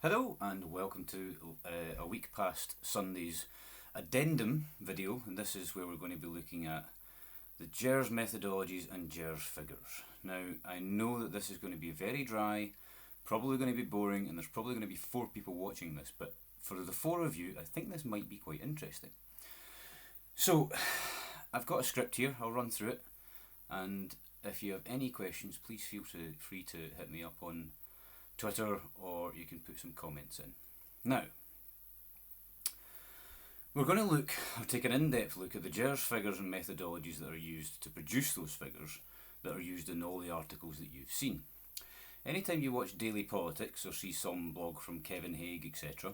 Hello and welcome to a week past Sunday's addendum video, and this is where we're going to be looking at the GERS methodologies and GERS figures. Now, I know that this is going to be very dry, probably going to be boring, and there's probably going to be 4 people watching this, but for the 4 of you, I think this might be quite interesting. So, I've got a script here, I'll run through it, and if you have any questions, please feel free to hit me up on Twitter, or you can put some comments in. Now, we're going to take an in-depth look at the GERS figures and methodologies that are used to produce those figures that are used in all the articles that you've seen. Anytime you watch Daily Politics or see some blog from Kevin Haig, etc.,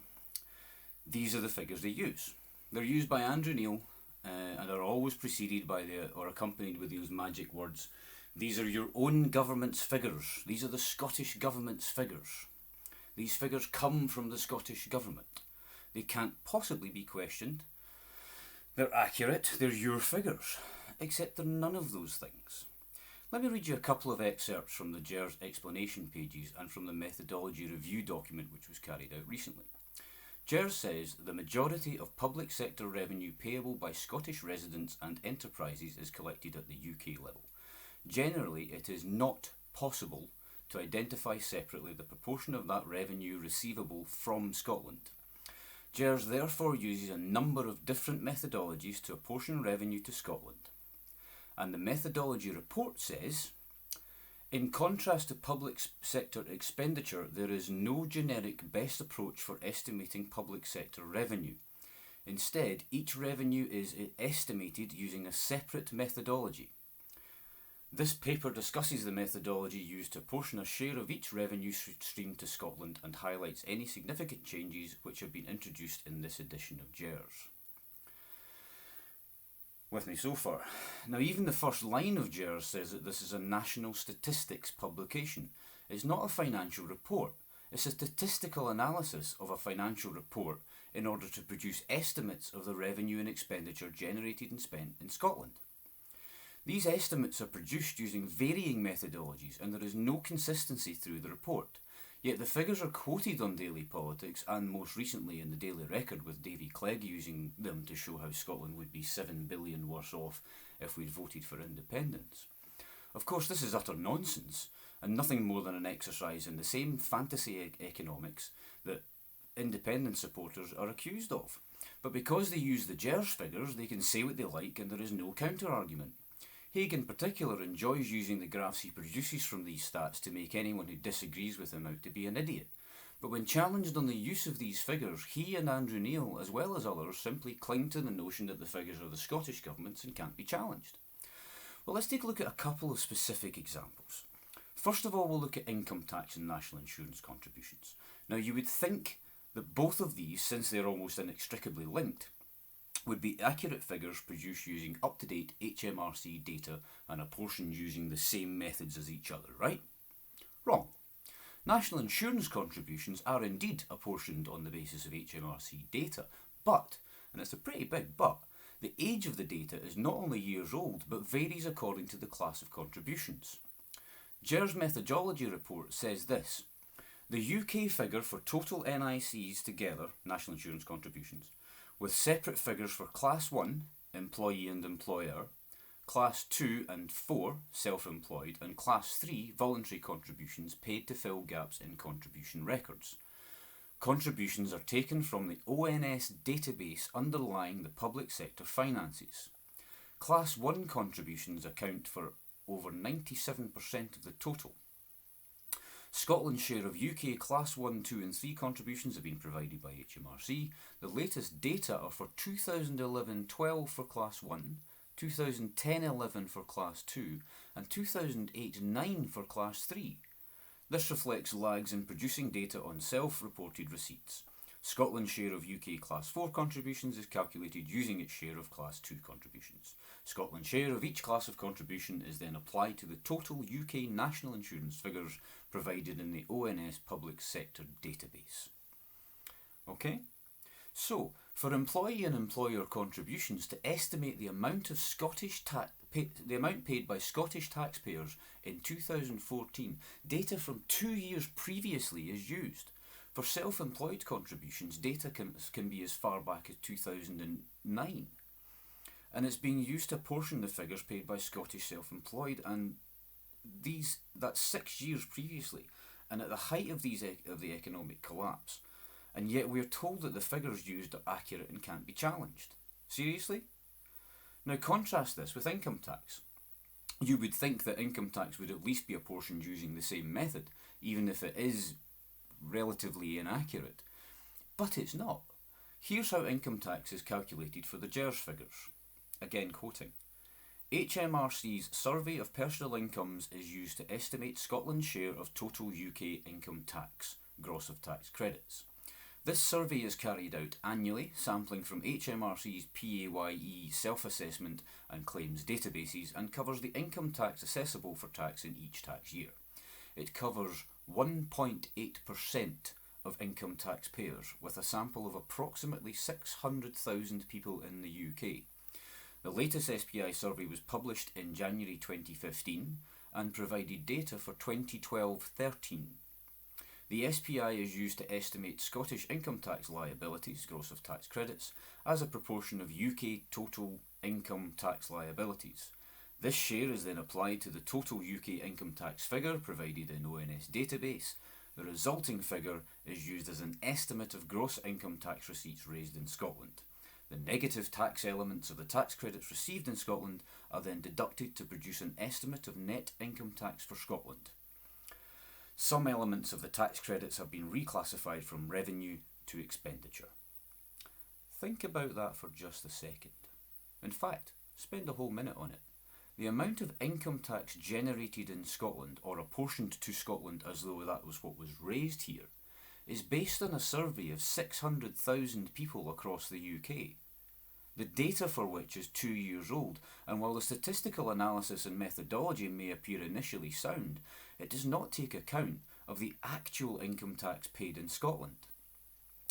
these are the figures they use. They're used by Andrew Neil and are always preceded by or accompanied with those magic words. These are your own government's figures. These are the Scottish Government's figures. These figures come from the Scottish Government. They can't possibly be questioned. They're accurate. They're your figures. Except they're none of those things. Let me read you a couple of excerpts from the GERS explanation pages and from the methodology review document which was carried out recently. GERS says the majority of public sector revenue payable by Scottish residents and enterprises is collected at the UK level. Generally, it is not possible to identify separately the proportion of that revenue receivable from Scotland. GERS therefore uses a number of different methodologies to apportion revenue to Scotland. And the methodology report says, in contrast to public sector expenditure, there is no generic best approach for estimating public sector revenue. Instead, each revenue is estimated using a separate methodology. This paper discusses the methodology used to apportion a share of each revenue stream to Scotland and highlights any significant changes which have been introduced in this edition of GERS. With me so far. Now, even the first line of GERS says that this is a national statistics publication. It's not a financial report. It's a statistical analysis of a financial report in order to produce estimates of the revenue and expenditure generated and spent in Scotland. These estimates are produced using varying methodologies, and there is no consistency through the report. Yet the figures are quoted on Daily Politics and most recently in the Daily Record, with Davy Clegg using them to show how Scotland would be 7 billion worse off if we'd voted for independence. Of course, this is utter nonsense and nothing more than an exercise in the same fantasy economics that independence supporters are accused of. But because they use the GERS figures, they can say what they like and there is no counter-argument. Haig in particular enjoys using the graphs he produces from these stats to make anyone who disagrees with him out to be an idiot. But when challenged on the use of these figures, he and Andrew Neil, as well as others, simply cling to the notion that the figures are the Scottish Government's and can't be challenged. Well, let's take a look at a couple of specific examples. First of all, we'll look at income tax and national insurance contributions. Now, you would think that both of these, since they're almost inextricably linked, would be accurate figures produced using up-to-date HMRC data and apportioned using the same methods as each other, right? Wrong. National insurance contributions are indeed apportioned on the basis of HMRC data, but, and it's a pretty big but, the age of the data is not only years old, but varies according to the class of contributions. GERS methodology report says this: the UK figure for total NICs together, national insurance contributions, with separate figures for Class 1, employee and employer, Class 2 and 4, self-employed, and Class 3, voluntary contributions paid to fill gaps in contribution records. Contributions are taken from the ONS database underlying the public sector finances. Class 1 contributions account for over 97% of the total. Scotland's share of UK Class 1, 2 and 3 contributions have been provided by HMRC. The latest data are for 2011-12 for Class 1, 2010-11 for Class 2 and 2008-9 for Class 3. This reflects lags in producing data on self-reported receipts. Scotland's share of UK Class 4 contributions is calculated using its share of Class 2 contributions. Scotland's share of each class of contribution is then applied to the total UK national insurance figures provided in the ONS public sector database. Okay? So, for employee and employer contributions to estimate the amount of the amount paid by Scottish taxpayers in 2014, data from 2 years previously is used. For self-employed contributions, data can be as far back as 2009. And it's being used to apportion the figures paid by Scottish self-employed, and that's 6 years previously, and at the height of the economic collapse. And yet we're told that the figures used are accurate and can't be challenged. Seriously? Now contrast this with income tax. You would think that income tax would at least be apportioned using the same method, even if it is relatively inaccurate. But it's not. Here's how income tax is calculated for the GERS figures. Again quoting. HMRC's survey of personal incomes is used to estimate Scotland's share of total UK income tax, gross of tax credits. This survey is carried out annually, sampling from HMRC's PAYE self-assessment and claims databases, and covers the income tax assessable for tax in each tax year. It covers 1.8% of income taxpayers, with a sample of approximately 600,000 people in the UK. The latest SPI survey was published in January 2015 and provided data for 2012-13. The SPI is used to estimate Scottish income tax liabilities, gross of tax credits, as a proportion of UK total income tax liabilities. This share is then applied to the total UK income tax figure provided in ONS database. The resulting figure is used as an estimate of gross income tax receipts raised in Scotland. The negative tax elements of the tax credits received in Scotland are then deducted to produce an estimate of net income tax for Scotland. Some elements of the tax credits have been reclassified from revenue to expenditure. Think about that for just a second. In fact, spend a whole minute on it. The amount of income tax generated in Scotland, or apportioned to Scotland as though that was what was raised here, is based on a survey of 600,000 people across the UK. The data for which is 2 years old, and while the statistical analysis and methodology may appear initially sound, it does not take account of the actual income tax paid in Scotland.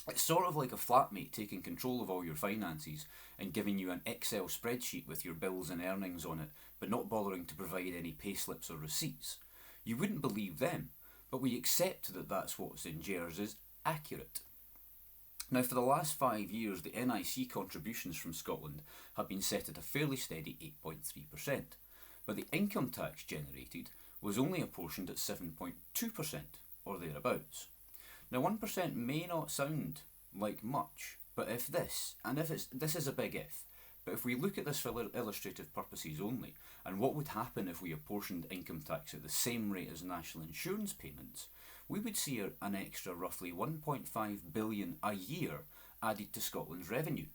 It's sort of like a flatmate taking control of all your finances and giving you an Excel spreadsheet with your bills and earnings on it, but not bothering to provide any payslips or receipts. You wouldn't believe them, but we accept that that's what's in GERS is accurate. Now, for the last 5 years, the NIC contributions from Scotland have been set at a fairly steady 8.3%, but the income tax generated was only apportioned at 7.2%, or thereabouts. Now, 1% may not sound like much, but this is a big if, but if we look at this for illustrative purposes only, and what would happen if we apportioned income tax at the same rate as national insurance payments, we would see an extra roughly 1.5 billion a year added to Scotland's revenue.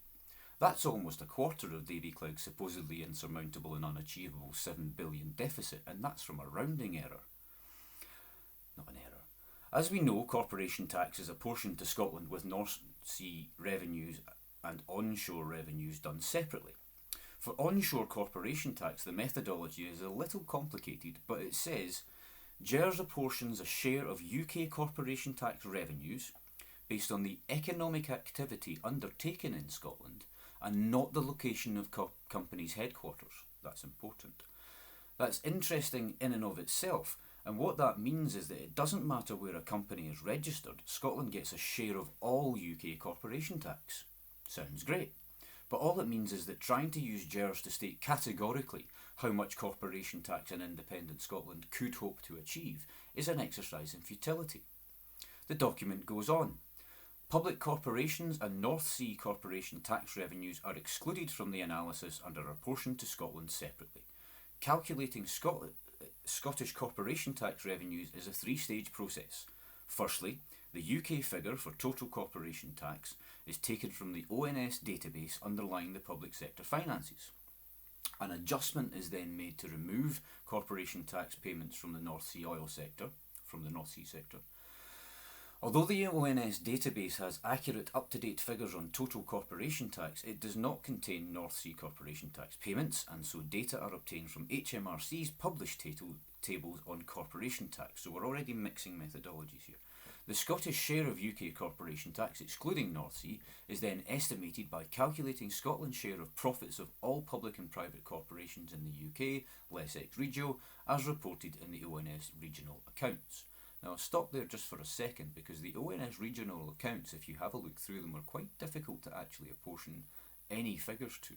That's almost a quarter of Davy Clegg's supposedly insurmountable and unachievable 7 billion deficit, and that's from a rounding error. Not an error. As we know, corporation tax is apportioned to Scotland with North Sea revenues and onshore revenues done separately. For onshore corporation tax, the methodology is a little complicated, but it says GERS apportions a share of UK corporation tax revenues based on the economic activity undertaken in Scotland and not the location of company's headquarters. That's important. That's interesting in and of itself, and what that means is that it doesn't matter where a company is registered, Scotland gets a share of all UK corporation tax. Sounds great. But all it means is that trying to use GERS to state categorically how much corporation tax an independent Scotland could hope to achieve is an exercise in futility. The document goes on. Public corporations and North Sea corporation tax revenues are excluded from the analysis and are apportioned to Scotland separately. Calculating Scottish corporation tax revenues is a three-stage process. Firstly, the UK figure for total corporation tax is taken from the ONS database underlying the public sector finances. An adjustment is then made to remove corporation tax payments from the North Sea sector. Although the ONS database has accurate up-to-date figures on total corporation tax, it does not contain North Sea corporation tax payments, and so data are obtained from HMRC's published tables on corporation tax. So we're already mixing methodologies here. The Scottish share of UK corporation tax, excluding North Sea, is then estimated by calculating Scotland's share of profits of all public and private corporations in the UK, less ex regio, as reported in the ONS regional accounts. Now I'll stop there just for a second because the ONS regional accounts, if you have a look through them, are quite difficult to actually apportion any figures to.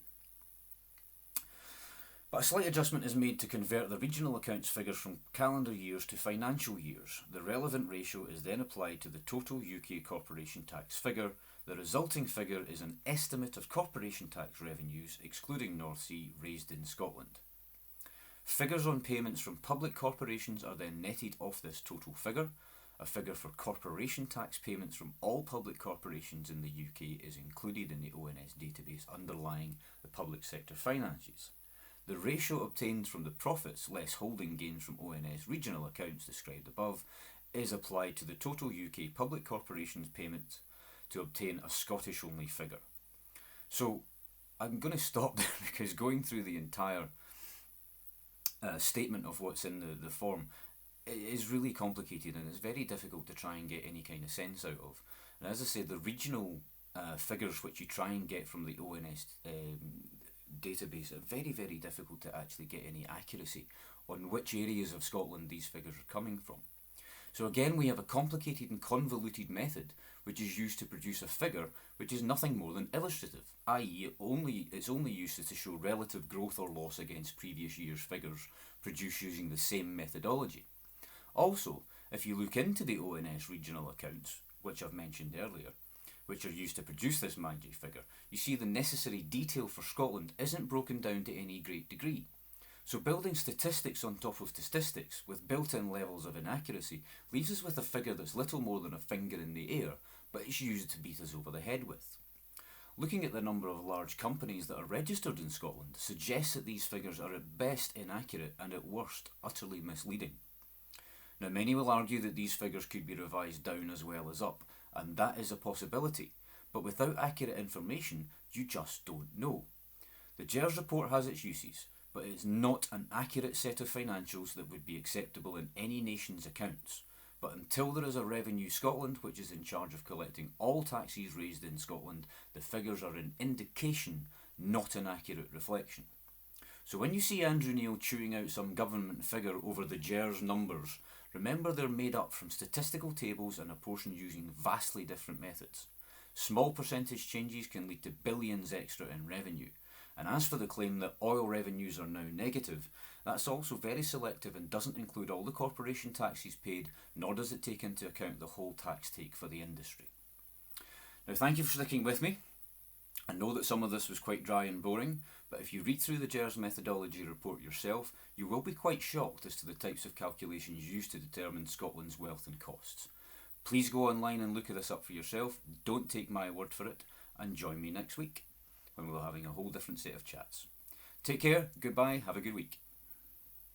But a slight adjustment is made to convert the regional accounts figures from calendar years to financial years. The relevant ratio is then applied to the total UK corporation tax figure. The resulting figure is an estimate of corporation tax revenues, excluding North Sea, raised in Scotland. Figures on payments from public corporations are then netted off this total figure. A figure for corporation tax payments from all public corporations in the UK is included in the ONS database underlying the public sector finances. The ratio obtained from the profits less holding gains from ONS regional accounts described above is applied to the total UK public corporations payments to obtain a Scottish only figure. So I'm going to stop there because going through the entire statement of what's in the form is really complicated and it's very difficult to try and get any kind of sense out of. And as I said, the regional figures which you try and get from the ONS database are very, very difficult to actually get any accuracy on which areas of Scotland these figures are coming from. So again, we have a complicated and convoluted method which is used to produce a figure which is nothing more than illustrative, i.e. its only use is to show relative growth or loss against previous year's figures produced using the same methodology. Also, if you look into the ONS regional accounts, which I've mentioned earlier, which are used to produce this magic figure, you see the necessary detail for Scotland isn't broken down to any great degree. So building statistics on top of statistics with built-in levels of inaccuracy leaves us with a figure that's little more than a finger in the air, but it's used to beat us over the head with. Looking at the number of large companies that are registered in Scotland suggests that these figures are at best inaccurate and at worst utterly misleading. Now many will argue that these figures could be revised down as well as up, and that is a possibility, but without accurate information you just don't know. The GERS report has its uses, but it is not an accurate set of financials that would be acceptable in any nation's accounts. But until there is a Revenue Scotland which is in charge of collecting all taxes raised in Scotland, the figures are an indication, not an accurate reflection. So when you see Andrew Neil chewing out some government figure over the GERS numbers, remember they're made up from statistical tables and apportioned using vastly different methods. Small percentage changes can lead to billions extra in revenue. And as for the claim that oil revenues are now negative, that's also very selective and doesn't include all the corporation taxes paid, nor does it take into account the whole tax take for the industry. Now thank you for sticking with me. I know that some of this was quite dry and boring, but if you read through the GERS methodology report yourself, you will be quite shocked as to the types of calculations used to determine Scotland's wealth and costs. Please go online and look this up for yourself, don't take my word for it, and join me next week when we're having a whole different set of chats. Take care, goodbye, have a good week.